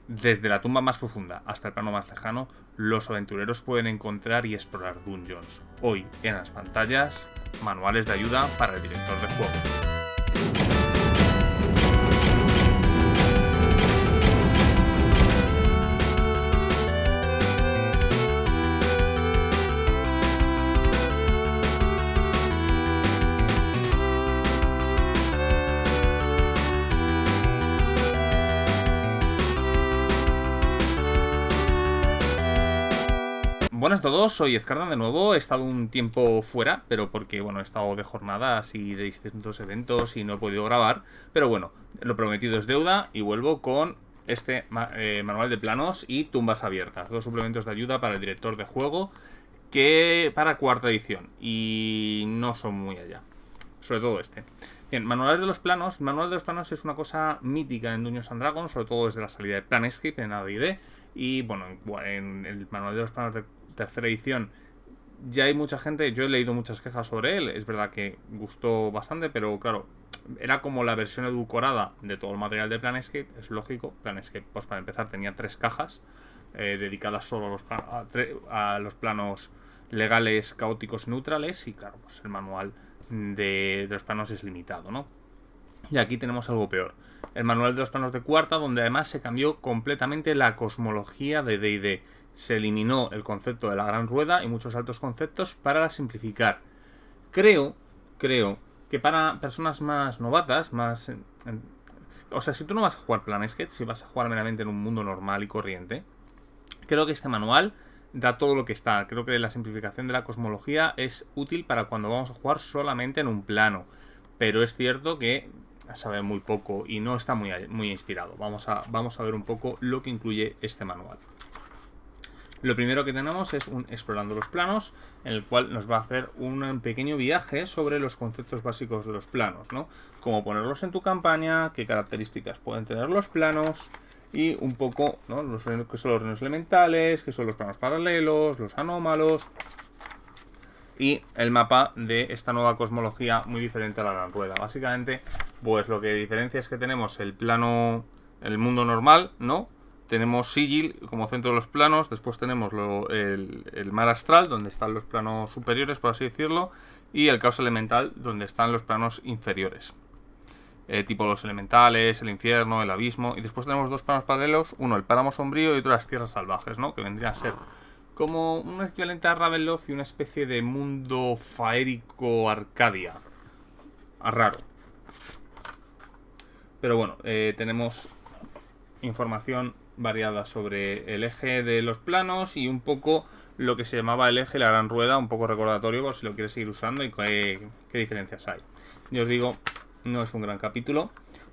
Desde la tumba más profunda hasta el plano más lejano, los aventureros pueden encontrar y explorar dungeons. Hoy, en las pantallas, manuales de ayuda para el director de juego. Buenas a todos, soy Ezcardan de nuevo. He estado un tiempo fuera, pero porque, bueno, he estado de jornadas y de distintos eventos y no he podido grabar. Pero bueno, lo prometido es deuda y vuelvo con este manual de planos y tumbas abiertas. Dos suplementos de ayuda para el director de juego que para cuarta edición y no son muy allá. Sobre todo este. Bien, manuales de los planos. El manual de los planos es una cosa mítica en Dungeons & Dragons, sobre todo desde la salida de Planescape en AD&D. Y bueno, en el manual de los planos de tercera edición ya hay mucha gente, yo he leído muchas quejas sobre él, es verdad que gustó bastante, pero claro, era como la versión edulcorada de todo el material de Planescape, es lógico. Planescape, pues para empezar, tenía 3 cajas dedicadas solo a los planos legales, caóticos y neutrales, y claro, pues el manual de los planos es limitado, ¿no? Y aquí tenemos algo peor. El manual de los planos de cuarta, donde además se cambió completamente la cosmología de D&D. Se eliminó el concepto de la gran rueda y muchos altos conceptos para simplificar. Creo que para personas más novatas, o sea, si tú no vas a jugar Planescape, si vas a jugar meramente en un mundo normal y corriente, creo que este manual da todo lo que está. Creo que la simplificación de la cosmología es útil para cuando vamos a jugar solamente en un plano. Pero es cierto que sabe muy poco y no está muy inspirado. Vamos a ver un poco lo que incluye este manual. Lo primero que tenemos es un explorando los planos, en el cual nos va a hacer un pequeño viaje sobre los conceptos básicos de los planos, ¿no? Cómo ponerlos en tu campaña, qué características pueden tener los planos y un poco, ¿no? Qué son los reinos elementales, qué son los planos paralelos, los anómalos y el mapa de esta nueva cosmología muy diferente a la gran rueda. Básicamente, pues lo que diferencia es que tenemos el plano, el mundo normal, ¿no? Tenemos Sigil como centro de los planos, después tenemos el mar astral, donde están los planos superiores, por así decirlo, y el caos elemental, donde están los planos inferiores. Tipo los elementales, el infierno, el abismo, y después tenemos 2 planos paralelos, uno el páramo sombrío y otro las tierras salvajes, ¿no? Que vendría a ser como un equivalente a Ravenloft y una especie de mundo faérico Arcadia. Raro. Pero bueno, tenemos información variada sobre el eje de los planos y un poco lo que se llamaba el eje, la gran rueda, un poco recordatorio por si lo quieres seguir usando y qué diferencias hay. Yo os digo, no es un gran capítulo.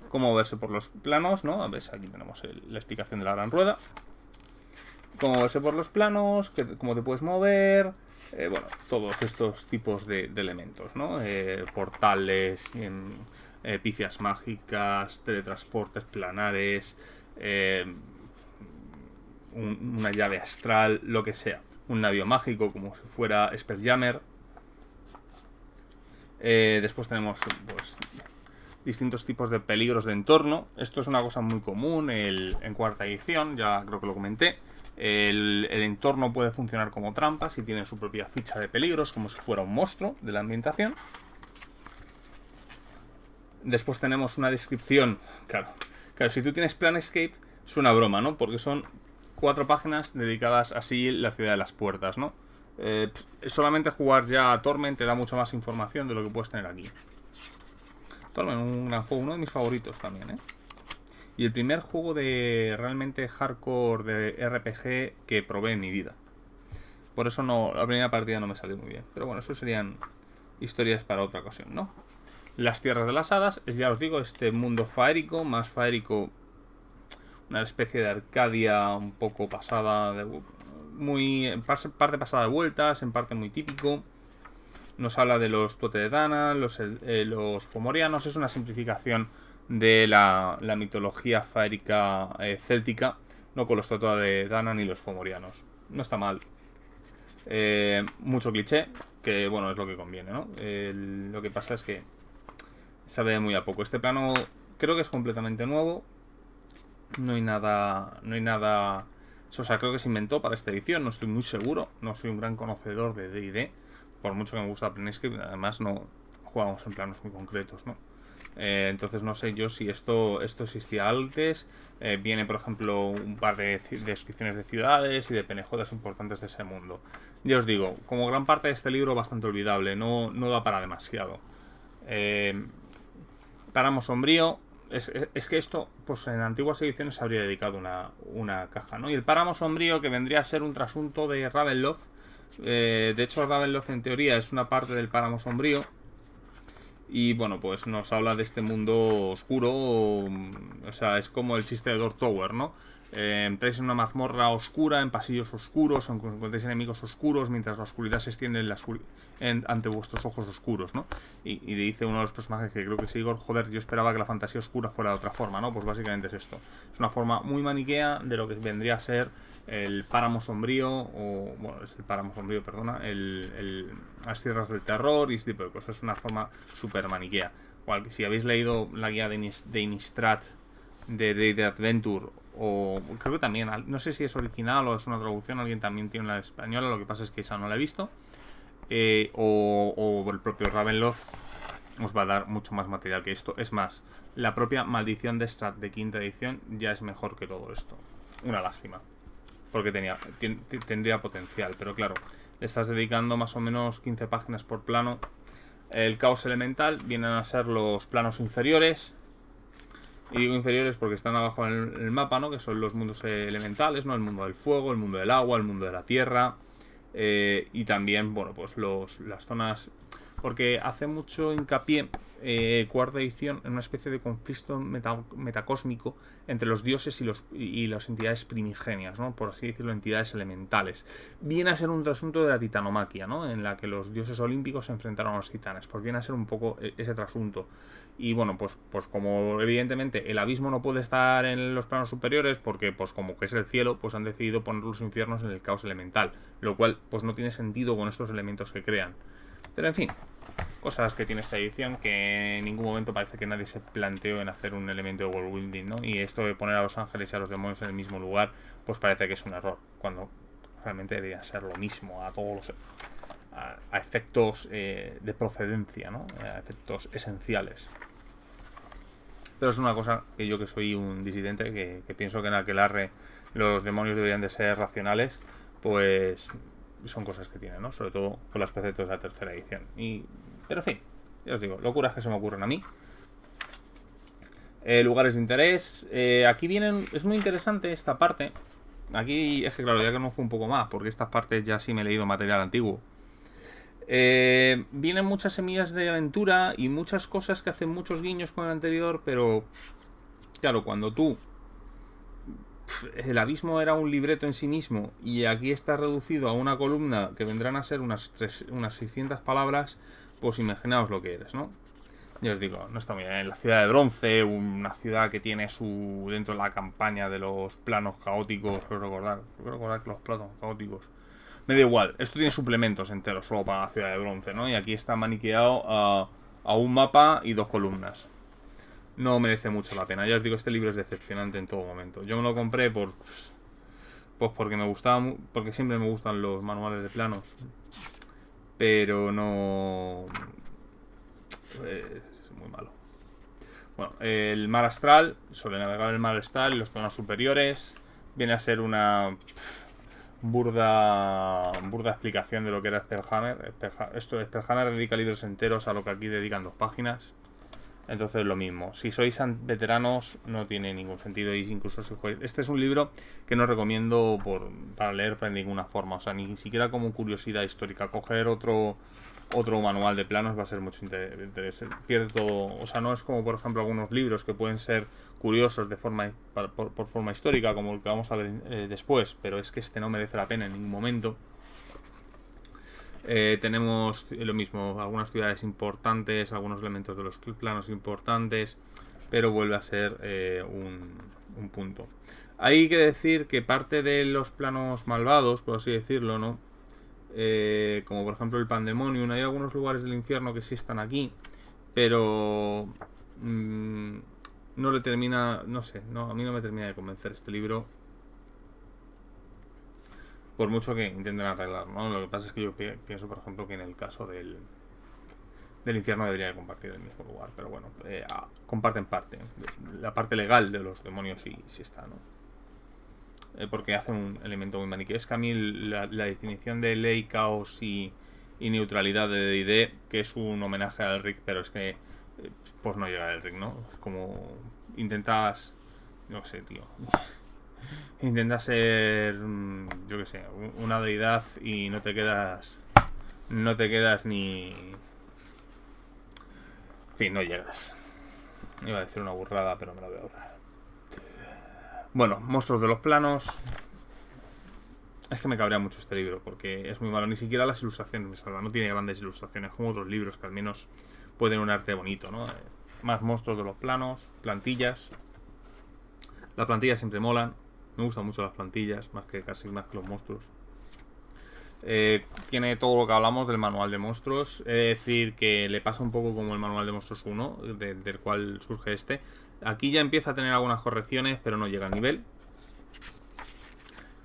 Cómo moverse por los planos, ¿no? A ver, aquí tenemos la explicación de la gran rueda. Cómo moverse por los planos, cómo te puedes mover, bueno, todos estos tipos de elementos, ¿no? Portales, picias mágicas, teletransportes planares, una llave astral, lo que sea. Un navío mágico, como si fuera Spelljammer. Después tenemos, pues, distintos tipos de peligros de entorno. Esto es una cosa muy común en cuarta edición, ya creo que lo comenté. El entorno puede funcionar como trampa si tiene su propia ficha de peligros, como si fuera un monstruo de la ambientación. Después tenemos una descripción. Claro, si tú tienes Planescape, es una broma, ¿no? Porque son 4 páginas dedicadas así a la ciudad de las puertas, ¿no? Solamente jugar ya a Torment te da mucha más información de lo que puedes tener aquí. Torment, un gran juego, uno de mis favoritos también, ¿eh? Y el primer juego de realmente hardcore de RPG que probé en mi vida. Por eso la primera partida no me salió muy bien. Pero bueno, eso serían historias para otra ocasión, ¿no? Las tierras de las hadas, ya os digo, este mundo faérico, más faérico, una especie de Arcadia un poco pasada, en parte pasada de vueltas, en parte muy típico. Nos habla de los Tuatha Dé Danann, los fomorianos, es una simplificación de la mitología faérica céltica, no con los Tuatha Dé Danann y los fomorianos. No está mal. Mucho cliché, que bueno, es lo que conviene, ¿no? Lo que pasa es que sabe muy a poco. Este plano creo que es completamente nuevo. No hay nada, no hay nada. O sea, creo que se inventó para esta edición, no estoy muy seguro. No soy un gran conocedor de D&D, por mucho que me gusta Planescape. Además, no jugamos en planos muy concretos, ¿no? Entonces no sé yo si esto existía antes. Viene, por ejemplo, un par de descripciones de ciudades y de PNJs importantes de ese mundo. Ya os digo, como gran parte de este libro, bastante olvidable, no da para demasiado. Páramo Sombrío. Es que esto, pues en antiguas ediciones se habría dedicado una caja, ¿no? Y el Páramo Sombrío, que vendría a ser un trasunto de Ravenloft. De hecho, Ravenloft en teoría es una parte del Páramo Sombrío. Y bueno, pues nos habla de este mundo oscuro. O sea, es como el chiste de Dark Tower, ¿no? Entráis en una mazmorra oscura, en pasillos oscuros, encontráis enemigos oscuros, mientras la oscuridad se extiende ante vuestros ojos oscuros, ¿no? Y dice uno de los personajes, que creo que es Igor: joder, yo esperaba que la fantasía oscura fuera de otra forma, ¿no? Pues básicamente es esto. Es una forma muy maniquea de lo que vendría a ser el Páramo Sombrío, o bueno, es el Páramo Sombrío, perdona, las Tierras del Terror y ese tipo de cosas. Es una forma súper maniquea. Si habéis leído la guía de Innistrad de The Adventure, o creo que también, no sé si es original o es una traducción, alguien también tiene la española, lo que pasa es que esa no la he visto, o el propio Ravenloft, os va a dar mucho más material que esto. Es más, la propia Maldición de Strahd de quinta edición ya es mejor que todo esto. Una lástima, porque tendría potencial, pero claro, le estás dedicando más o menos 15 páginas por plano. El caos elemental vienen a ser los planos inferiores. Y digo inferiores porque están abajo en el mapa, ¿no? Que son los mundos elementales, ¿no? El mundo del fuego, el mundo del agua, el mundo de la tierra. Y también, bueno, pues las zonas. Porque hace mucho hincapié, cuarta edición, en una especie de conflicto metacósmico entre los dioses y las entidades primigenias, ¿no? Por así decirlo, entidades elementales. Viene a ser un trasunto de la titanomaquia, ¿no? En la que los dioses olímpicos se enfrentaron a los titanes. Pues viene a ser un poco ese trasunto. Y bueno, pues como evidentemente el abismo no puede estar en los planos superiores, porque pues como que es el cielo, pues han decidido poner los infiernos en el caos elemental, lo cual pues no tiene sentido con estos elementos que crean. Pero en fin, cosas que tiene esta edición, que en ningún momento parece que nadie se planteó en hacer un elemento de worldbuilding, ¿no? Y esto de poner a los ángeles y a los demonios en el mismo lugar, pues parece que es un error, cuando realmente debería ser lo mismo a todos los a efectos de procedencia, ¿no? A efectos esenciales. Pero es una cosa que yo, que soy un disidente, que pienso que en Aquelarre los demonios deberían de ser racionales, pues son cosas que tienen, ¿no? Sobre todo con los preceptos de la tercera edición. Pero en fin, ya os digo, locuras que se me ocurren a mí. Lugares de interés. Aquí vienen. Es muy interesante esta parte. Aquí es que, claro, ya conozco un poco más, porque estas partes ya sí me he leído material antiguo. Vienen muchas semillas de aventura y muchas cosas que hacen muchos guiños con el anterior, pero claro, cuando tú el abismo era un libreto en sí mismo y aquí está reducido a una columna que vendrán a ser unas 600 palabras, pues imaginaos lo que eres, ¿no? Ya os digo, no está muy bien. La ciudad de bronce, una ciudad que tiene dentro de la campaña de los planos caóticos, quiero recordar que los planos caóticos, me da igual, esto tiene suplementos enteros solo para la ciudad de bronce, ¿no? Y aquí está maniqueado a un mapa y 2 columnas. No merece mucho la pena. Ya os digo, este libro es decepcionante en todo momento. Yo me lo compré pues porque me gustaba, porque siempre me gustan los manuales de planos, pero no es muy malo. Bueno, el mar astral, sobre navegar el mar astral y los planos superiores, viene a ser una burda explicación de lo que era Spellhammer. Spellhammer dedica libros enteros a lo que aquí dedican 2 páginas. Entonces lo mismo, si sois veteranos no tiene ningún sentido. Y incluso si juegues, este es un libro que no recomiendo para leer de ninguna forma, o sea, ni siquiera como curiosidad histórica. Coger otro manual de planos va a ser mucho interés. Pierde todo, o sea, no es como por ejemplo algunos libros que pueden ser curiosos de por forma histórica, como el que vamos a ver después, pero es que este no merece la pena en ningún momento. Tenemos lo mismo, algunas ciudades importantes, algunos elementos de los planos importantes, pero vuelve a ser un punto. Hay que decir que parte de los planos malvados, por así decirlo, ¿no? Como por ejemplo el Pandemonium, hay algunos lugares del infierno que sí están aquí, pero no le termina, no sé, no, a mí no me termina de convencer este libro, por mucho que intenten arreglar, ¿no? Lo que pasa es que yo pienso, por ejemplo, que en el caso del infierno debería de compartir el mismo lugar, pero bueno, comparten parte. La parte legal de los demonios sí está, ¿no? Porque hace un elemento muy maniqueo. Es que a mí la definición de ley, caos y neutralidad de D&D, que es un homenaje al Rick, pero es que pues no llega al Rick, ¿no? Es como intentas, no sé, tío, intentas ser, yo qué sé, una deidad y no te quedas ni, en fin, no llegas. Iba a decir una burrada, pero me la voy a ahorrar. Bueno, monstruos de los planos. Es que me cabrea mucho este libro porque es muy malo. Ni siquiera las ilustraciones me salvan. No tiene grandes ilustraciones como otros libros que al menos pueden un arte bonito, ¿no? Más monstruos de los planos, plantillas. Las plantillas siempre molan. Me gustan mucho las plantillas, casi más que los monstruos. Tiene todo lo que hablamos del manual de monstruos. Es decir, que le pasa un poco como el manual de monstruos 1, del cual surge este. Aquí ya empieza a tener algunas correcciones, pero no llega al nivel.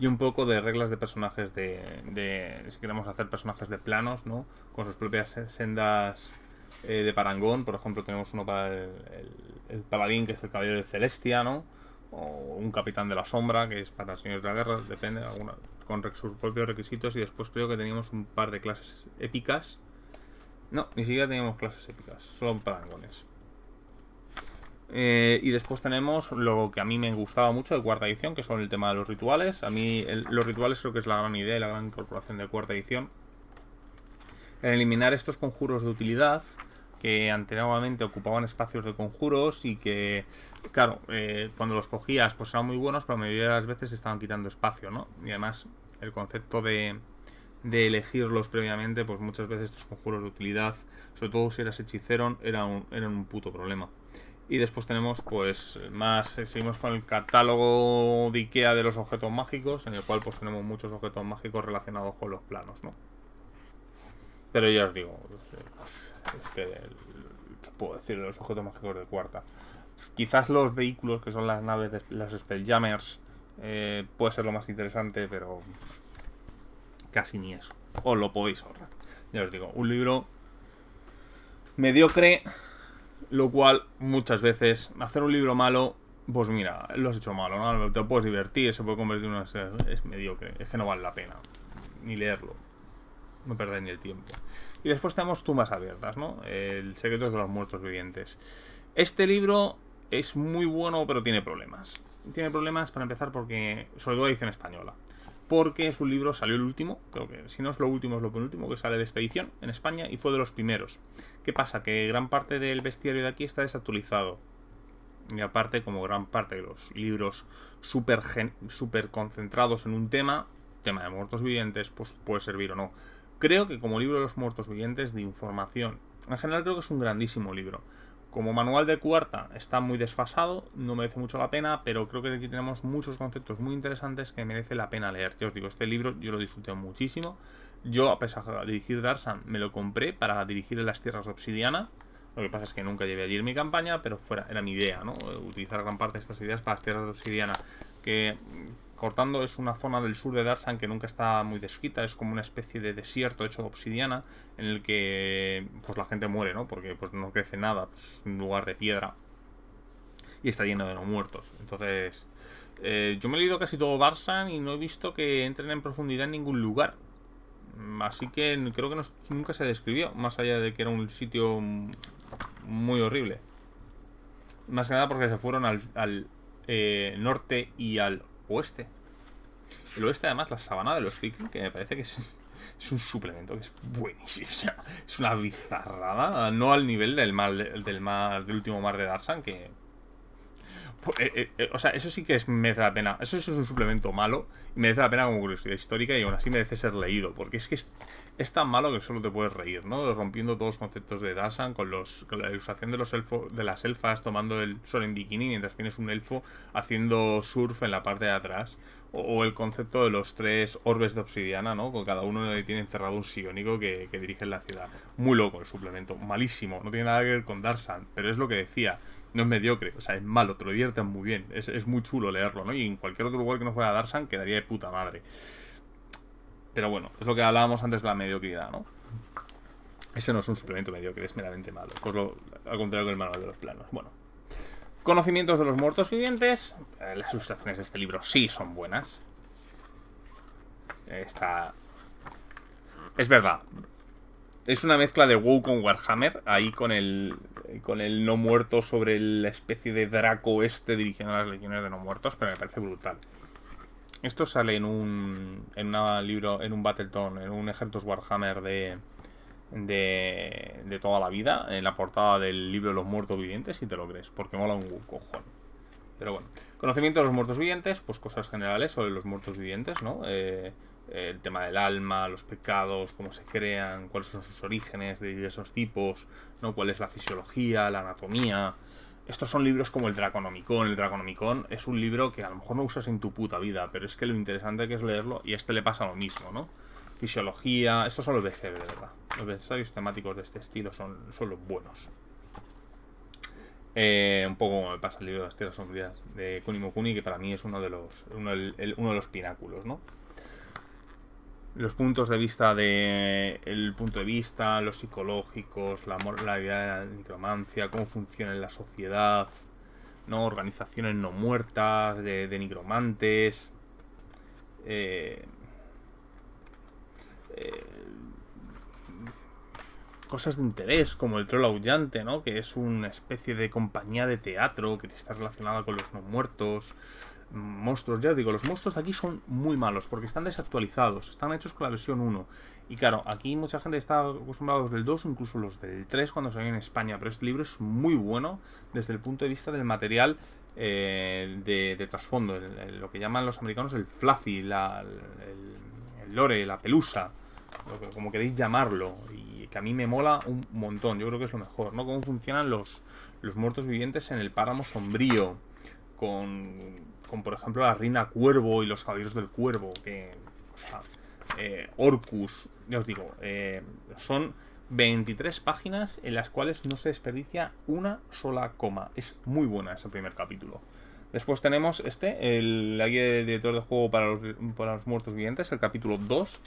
Y un poco de reglas de personajes si queremos hacer personajes de planos, ¿no? Con sus propias sendas de parangón. Por ejemplo, tenemos uno para el paladín, que es el caballero de Celestia, ¿no? O un capitán de la sombra, que es para señores de la guerra, depende, con sus propios requisitos. Y después creo que teníamos un par de clases épicas. No, ni siquiera teníamos clases épicas, solo parangones. Y después tenemos lo que a mí me gustaba mucho de cuarta edición, que son el tema de los rituales. A mí los rituales creo que es la gran idea y la gran incorporación de cuarta edición. En eliminar estos conjuros de utilidad que anteriormente ocupaban espacios de conjuros y que, claro, cuando los cogías pues eran muy buenos, pero la mayoría de las veces estaban quitando espacio, ¿no? Y además el concepto de elegirlos previamente, pues muchas veces estos conjuros de utilidad, sobre todo si eras hechicero, eran un puto problema. Y después tenemos pues seguimos con el catálogo de Ikea de los objetos mágicos, en el cual pues tenemos muchos objetos mágicos relacionados con los planos, ¿no? Pero ya os digo, es que ¿qué puedo decir de los objetos mágicos de cuarta? Quizás los vehículos, que son las naves de las Spelljammers, puede ser lo más interesante, pero casi ni eso. Os lo podéis ahorrar. Ya os digo, un libro mediocre. Lo cual, muchas veces, hacer un libro malo, pues mira, lo has hecho malo, ¿no? Te puedes divertir, se puede convertir en es mediocre, es que no vale la pena ni leerlo, no perder ni el tiempo. Y después tenemos Tumbas Abiertas, ¿no? El secreto de los muertos vivientes. Este libro es muy bueno, pero tiene problemas. Tiene problemas para empezar porque, sobre todo edición española. Porque es un libro, salió el último, creo que si no es lo último es lo penúltimo que sale de esta edición en España y fue de los primeros. ¿Qué pasa? Que gran parte del bestiario de aquí está desactualizado. Y aparte, como gran parte de los libros súper concentrados en un tema de muertos vivientes, pues puede servir o no. Creo que como libro de los muertos vivientes de información, en general creo que es un grandísimo libro. Como manual de cuarta está muy desfasado, no merece mucho la pena, pero creo que aquí tenemos muchos conceptos muy interesantes que merece la pena leer. Ya os digo, este libro yo lo disfruté muchísimo. Yo, a pesar de dirigir Darsan, me lo compré para dirigir en las tierras de Obsidiana. Lo que pasa es que nunca llevé allí en mi campaña, pero era mi idea, ¿no? Utilizar gran parte de estas ideas para las tierras de Obsidiana. Que, cortando, es una zona del sur de Darsan que nunca está muy descrita, es como una especie de desierto hecho de obsidiana en el que pues la gente muere, ¿no? Porque pues no crece nada, pues, un lugar de piedra y está lleno de no muertos. Entonces, yo me he leído casi todo Darsan y no he visto que entren en profundidad en ningún lugar. Así que creo que nunca se describió, más allá de que era un sitio muy horrible. Más que nada porque se fueron al norte y al oeste. El oeste, además, la sabana de los vikings, que me parece que es un suplemento que es buenísimo. O sea, es una bizarrada. No al nivel del último mar de Darsan, que... o sea, eso sí que merece la pena. Eso sí es un suplemento malo y merece la pena como curiosidad histórica y aún así merece ser leído. Porque es que es tan malo que solo te puedes reír, ¿no? Rompiendo todos los conceptos de Darsan con la ilustración de las elfas tomando el sol en bikini mientras tienes un elfo haciendo surf en la parte de atrás. O el concepto de los 3 orbes de obsidiana, ¿no? Con cada uno tiene encerrado un psiónico que dirige la ciudad. Muy loco el suplemento, malísimo, no tiene nada que ver con Darsan, pero es lo que decía. No es mediocre, o sea, es malo, te lo diviertes muy bien. Es muy chulo leerlo, ¿no? Y en cualquier otro lugar que no fuera Darsan quedaría de puta madre. Pero bueno, es lo que hablábamos antes de la mediocridad, ¿no? Ese no es un suplemento mediocre, es meramente malo. Pues al contrario que el manual de los planos. Bueno. Conocimientos de los muertos vivientes. Las ilustraciones de este libro sí son buenas. Es verdad. Es una mezcla de WoW con Warhammer. Ahí con el no muerto sobre la especie de Draco dirigiendo a las legiones de no muertos. Pero me parece brutal. Esto sale en un libro, en un Battleton, en un Ejércitos Warhammer de toda la vida, en la portada del libro de los muertos vivientes, si te lo crees, porque mola un cojón. Pero bueno, conocimiento de los muertos vivientes, pues cosas generales sobre los muertos vivientes, ¿no? El tema del alma, los pecados, cómo se crean, cuáles son sus orígenes de diversos tipos, ¿no? Cuál es la fisiología, la anatomía. Estos son libros como el Draconomicon. El Draconomicon es un libro que a lo mejor no usas en tu puta vida, pero es que lo interesante que es leerlo, y a este le pasa lo mismo, ¿no? Fisiología, estos son los bestsellers, de verdad. Los bestsellers temáticos de este estilo son los buenos. Un poco como me pasa el libro de las tierras sombrías de Kunimo Kuni, que para mí es uno de los pináculos, ¿no? Los puntos de vista el punto de vista, los psicológicos, la moralidad de la nigromancia, cómo funciona en la sociedad, ¿no? Organizaciones no muertas, de nigromantes. Cosas de interés, como el troll aullante, ¿no? Que es una especie de compañía de teatro que está relacionada con los no muertos. Monstruos, ya os digo, los monstruos de aquí son muy malos porque están desactualizados, están hechos con la versión 1. Y claro, aquí mucha gente está acostumbrada a los del 2, incluso los del 3 cuando salió en España. Pero este libro es muy bueno desde el punto de vista del material de trasfondo, lo que llaman los americanos el fluffy, el lore, la pelusa, como queréis llamarlo. Y que a mí me mola un montón, yo creo que es lo mejor, ¿no? Cómo funcionan los muertos vivientes en el páramo sombrío. Con por ejemplo la reina cuervo y los caballeros del cuervo, que, o sea, Orcus, ya os digo, son 23 páginas en las cuales no se desperdicia una sola coma. Es muy buena ese primer capítulo. Después tenemos la guía de director de juego para los muertos vivientes, el capítulo 2.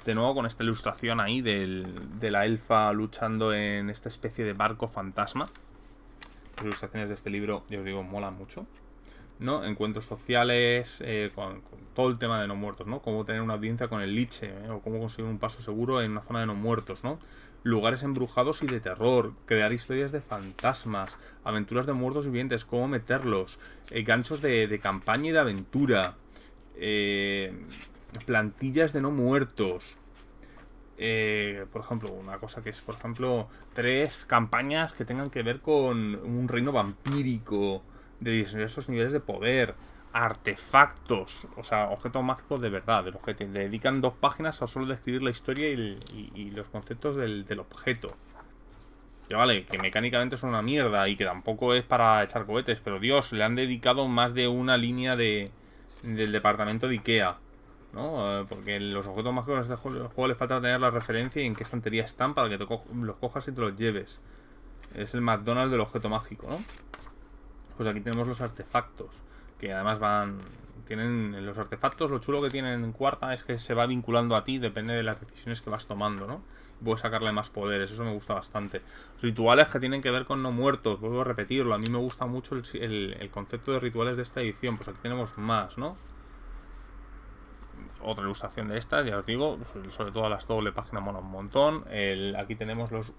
De nuevo con esta ilustración ahí de la elfa luchando en esta especie de barco fantasma. Las ilustraciones de este libro, ya os digo, molan mucho, ¿no? Encuentros sociales, con todo el tema de no muertos, ¿no? Cómo tener una audiencia con el liche, o cómo conseguir un paso seguro en una zona de no muertos, ¿no? Lugares embrujados y de terror, crear historias de fantasmas, aventuras de muertos vivientes, cómo meterlos, ganchos de campaña y de aventura, plantillas de no muertos. Por ejemplo, una cosa que es, por ejemplo, 3 campañas que tengan que ver con un reino vampírico, de diversos niveles de poder, artefactos, o sea, objetos mágicos de verdad, de los que te dedican 2 páginas a solo describir la historia y los conceptos del objeto. Que vale, que mecánicamente son una mierda y que tampoco es para echar cohetes, pero Dios, le han dedicado más de una línea del departamento de Ikea, ¿no? Porque los objetos mágicos de este juego le falta tener la referencia y en qué estantería están para que los cojas y te los lleves. Es el McDonald's del objeto mágico, ¿no? Pues aquí tenemos los artefactos, que además tienen los artefactos. Lo chulo que tienen en cuarta es que se va vinculando a ti, depende de las decisiones que vas tomando, ¿no? Puedes sacarle más poderes, eso me gusta bastante. Rituales que tienen que ver con no muertos, vuelvo a repetirlo, a mí me gusta mucho el concepto de rituales de esta edición. Pues aquí tenemos más, ¿no? Otra ilustración de estas, ya os digo, sobre todo las doble páginas mola un montón. Aquí tenemos los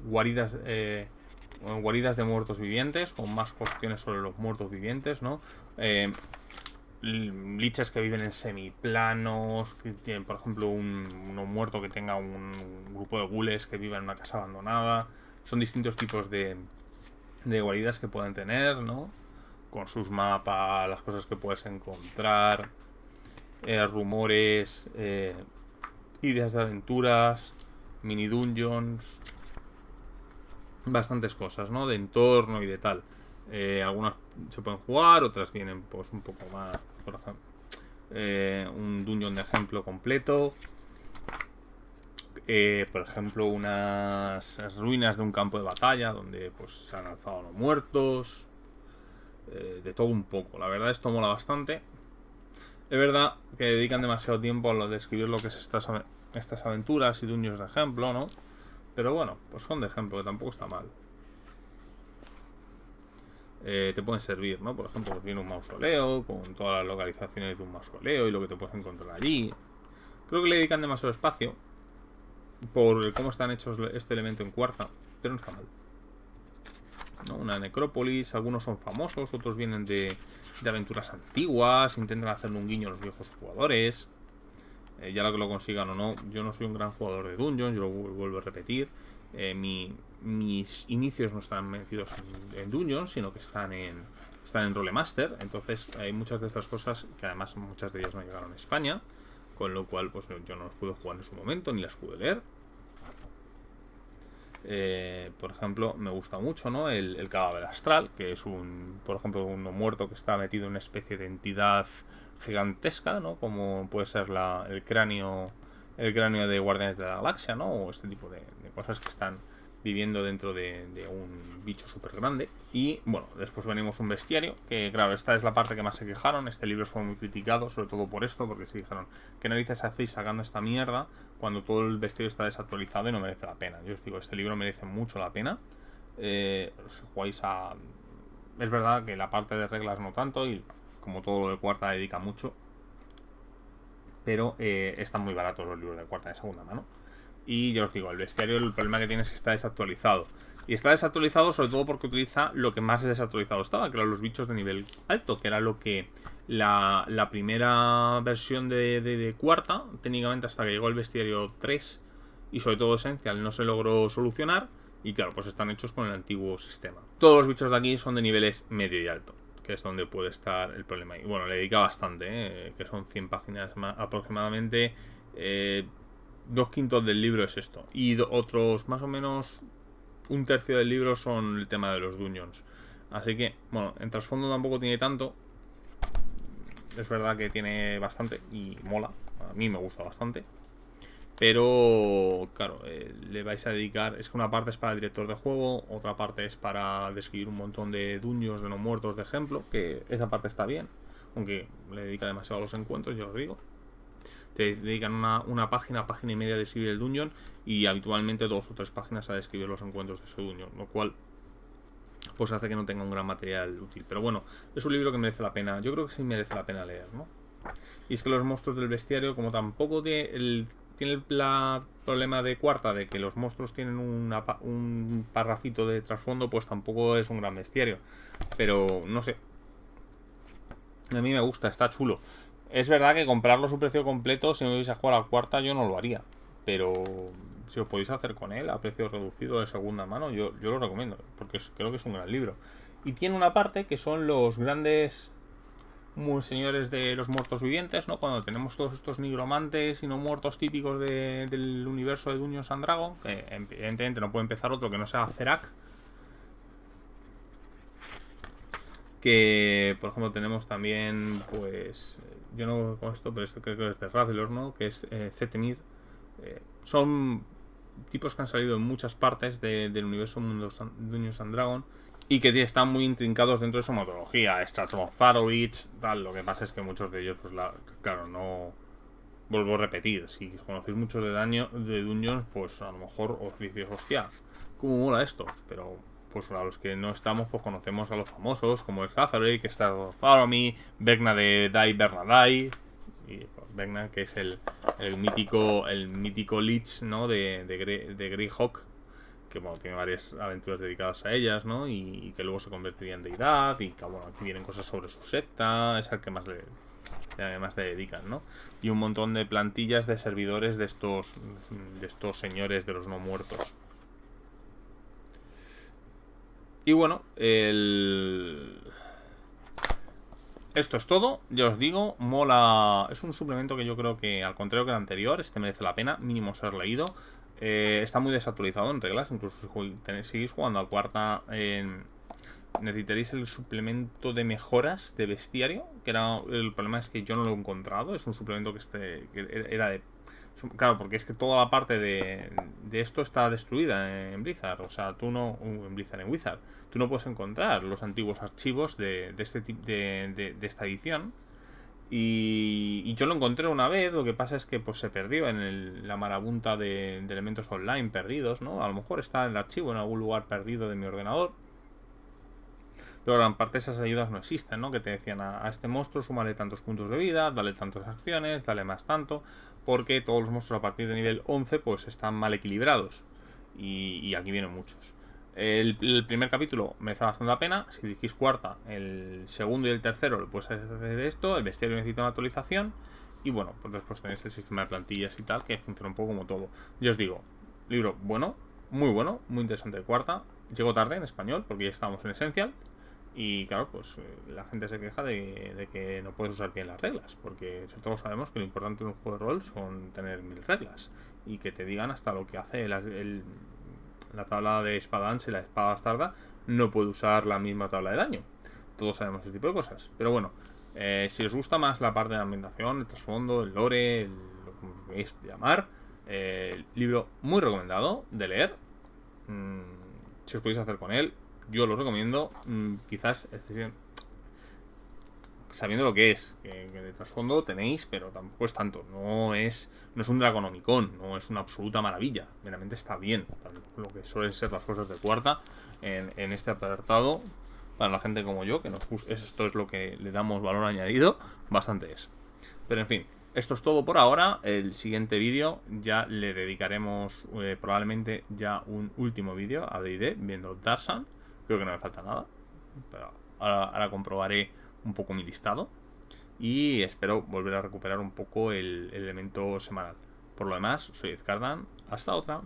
guaridas de muertos vivientes, con más cuestiones sobre los muertos vivientes, ¿no? Liches que viven en semiplanos, que tienen, por ejemplo, uno muerto que tenga un grupo de gules que viva en una casa abandonada. Son distintos tipos de guaridas que pueden tener, ¿no? Con sus mapas, las cosas que puedes encontrar, rumores, ideas de aventuras, mini dungeons, bastantes cosas, ¿no? De entorno y de tal. Algunas se pueden jugar, otras vienen pues un poco más, por ejemplo, un dungeon de ejemplo completo. por ejemplo, unas ruinas de un campo de batalla donde pues se han alzado los muertos, de todo un poco. La verdad esto mola bastante. Es verdad que dedican demasiado tiempo a lo de escribir lo que es estas aventuras y dungeons de ejemplo, ¿no? Pero bueno, pues son de ejemplo, que tampoco está mal. Te pueden servir, ¿no? Por ejemplo, pues viene un mausoleo con todas las localizaciones de un mausoleo y lo que te puedes encontrar allí. Creo que le dedican demasiado espacio por cómo están hechos este elemento en cuarta, pero no está mal, ¿no? Una necrópolis, algunos son famosos, otros vienen de aventuras antiguas, intentan hacerle un guiño a los viejos jugadores. Ya lo que lo consigan o no, yo no soy un gran jugador de Dungeons, yo lo vuelvo a repetir. Mis inicios no están metidos en Dungeons, sino que están en Rolemaster. Entonces hay muchas de estas cosas que además muchas de ellas no llegaron a España, con lo cual pues yo no las pude jugar en su momento ni las pude leer. Por ejemplo, me gusta mucho, ¿no? El cadáver astral, que es por ejemplo, uno muerto que está metido en una especie de entidad gigantesca, ¿no? Como puede ser el cráneo de Guardianes de la Galaxia, ¿no? O este tipo de cosas que están viviendo dentro de un bicho súper grande. Y bueno, después venimos un bestiario, que claro, esta es la parte que más se quejaron. Este libro fue muy criticado, sobre todo por esto, porque se dijeron, ¿qué narices hacéis sacando esta mierda cuando todo el bestiario está desactualizado y no merece la pena? Yo os digo, este libro merece mucho la pena. Os jugáis a... Es verdad que la parte de reglas no tanto, y como todo lo de cuarta dedica mucho, pero están muy baratos los libros de cuarta de segunda mano. Y ya os digo, el bestiario, el problema que tiene es que está desactualizado. Y está desactualizado sobre todo porque utiliza lo que más desactualizado estaba, que eran los bichos de nivel alto, que era lo que la primera versión de cuarta, técnicamente hasta que llegó el bestiario 3 y sobre todo Essential, no se logró solucionar. Y claro, pues están hechos con el antiguo sistema. Todos los bichos de aquí son de niveles medio y alto, que es donde puede estar el problema. Y bueno, le dedica bastante, que son 100 páginas aproximadamente. 2/5 del libro es esto. Y otros, más o menos, 1/3 del libro son el tema de los dungeons. Así que, bueno, en trasfondo tampoco tiene tanto. Es verdad que tiene bastante y mola. A mí me gusta bastante. Pero, claro, le vais a dedicar... Es que una parte es para el director de juego, otra parte es para describir un montón de dungeons de no muertos, de ejemplo, que esa parte está bien, aunque le dedica demasiado a los encuentros, ya os digo. Te dedican una página y media a describir el dungeon y habitualmente 2 o 3 páginas a describir los encuentros de ese dungeon, lo cual pues hace que no tenga un gran material útil. Pero bueno, es un libro que merece la pena, yo creo que sí merece la pena leer, ¿no? Y es que los monstruos del bestiario, como tampoco tiene el problema de cuarta de que los monstruos tienen un parrafito de trasfondo, pues tampoco es un gran bestiario. Pero no sé, a mí me gusta, está chulo. Es verdad que comprarlo a su precio completo, si no vais a jugar a cuarta, yo no lo haría. Pero si os podéis hacer con él a precio reducido de segunda mano, yo lo recomiendo, porque creo que es un gran libro. Y tiene una parte que son los grandes señores de los muertos vivientes, ¿no? Cuando tenemos todos estos nigromantes y no muertos típicos del universo de Dungeons and Dragons, que evidentemente no puede empezar otro que no sea Zerak. Que, por ejemplo, tenemos también, pues, yo no con esto, pero esto creo que es de Radlor, ¿no? Que es Zetemir. Son tipos que han salido en muchas partes del universo Dungeons and Dragons y que están muy intrincados dentro de su metodología. Stratovarius, tal. Lo que pasa es que muchos de ellos, pues, claro, no... Vuelvo a repetir, si conocéis mucho de Dungeons, pues a lo mejor os dices, hostia, ¿cómo mola esto? Pero... pues a los que no estamos, pues conocemos a los famosos, como el Hathaway, que está Faromi, Vecna de Dai Bernadai, y pues, Vecna, que es el mítico Lich, ¿no? de Greyhawk, que bueno, tiene varias aventuras dedicadas a ellas, ¿no? Y que luego se convertiría en deidad, y que bueno, aquí vienen cosas sobre su secta, es al que más le dedican, ¿no? Y un montón de plantillas de servidores de estos señores de los no muertos. Y bueno, esto es todo, ya os digo, mola. Es un suplemento que yo creo que, al contrario que el anterior, este merece la pena, mínimo ser leído. Está muy desactualizado en reglas, incluso si seguís jugando a cuarta, necesitaréis el suplemento de mejoras de bestiario, que el problema es que yo no lo he encontrado. Es un suplemento que era de Claro, porque es que toda la parte de esto está destruida en Blizzard. O sea, tú no. En Blizzard, en Wizard. Tú no puedes encontrar los antiguos archivos de este tipo de esta edición. Y yo lo encontré una vez. Lo que pasa es que pues se perdió en la marabunta de elementos online perdidos, ¿no? A lo mejor está el archivo en algún lugar perdido de mi ordenador. Pero gran parte de esas ayudas no existen, ¿no? Que te decían a este monstruo súmale tantos puntos de vida, dale tantas acciones, dale más tanto, porque todos los monstruos a partir de nivel 11 pues están mal equilibrados. Y aquí vienen muchos. El primer capítulo merece bastante la pena. Si dirigís cuarta, el segundo y el tercero le puedes hacer esto. El bestiario necesita una actualización. Y bueno, pues después tenéis el sistema de plantillas y tal, que funciona un poco como todo. Yo os digo, libro bueno, muy interesante de cuarta. Llegó tarde en español, porque ya estábamos en Essential. Y claro, pues la gente se queja de que no puedes usar bien las reglas, porque todos sabemos que lo importante en un juego de rol son tener 1000 reglas y que te digan hasta lo que hace la tabla de espada ancha y la espada bastarda no puede usar la misma tabla de daño. Todos sabemos ese tipo de cosas. Pero bueno, si os gusta más la parte de ambientación, el trasfondo, el lore, lo que queréis llamar, libro muy recomendado de leer. Si os podéis hacer con él, yo lo recomiendo. Quizás sabiendo lo que es, que de trasfondo tenéis, pero tampoco es tanto. No es un Draconomicon, no es una absoluta maravilla. Meramente está bien, lo que suelen ser las cosas de cuarta en este apartado. Para la gente como yo, que esto es lo que le damos valor añadido, bastante es. Pero en fin, esto es todo por ahora. El siguiente vídeo ya le dedicaremos probablemente ya un último vídeo a D&D viendo Darsan. Creo que no me falta nada, pero ahora comprobaré un poco mi listado y espero volver a recuperar un poco el elemento semanal. Por lo demás, soy Ezcardan. Hasta otra.